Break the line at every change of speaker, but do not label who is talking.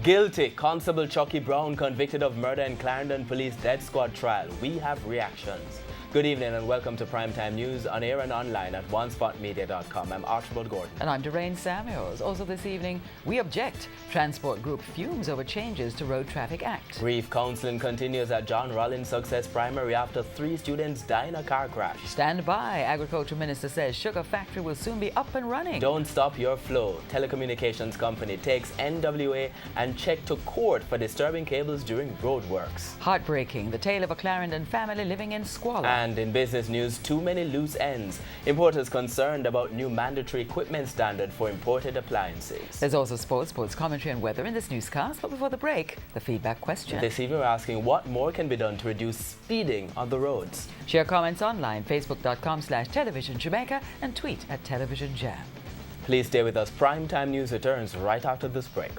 Guilty. Constable Chucky Brown convicted of murder in Clarendon Police Death Squad trial. We have reactions. Good evening and welcome to Primetime News on air and online at onespotmedia.com. I'm Archibald Gordon.
And I'm Doreen Samuels. Also this evening, we object. Transport group fumes over changes to Road Traffic Act.
Brief counseling continues at John Rollins Success Primary after 3 students die in a car crash.
Stand by. Agriculture Minister says sugar factory will soon be up and running.
Don't stop your flow. Telecommunications company takes NWA and check to court for disturbing cables during roadworks.
Heartbreaking. The tale of a Clarendon family living in squalor.
And in business news, too many loose ends. Importers concerned about new mandatory equipment standard for imported appliances.
There's also sports commentary and weather in this newscast. But before the break, the feedback question.
This evening we're asking what more can be done to reduce speeding on the roads.
Share comments online, facebook.com/television Jamaica and tweet at Television Jam.
Please stay with us. Primetime News returns right after this break.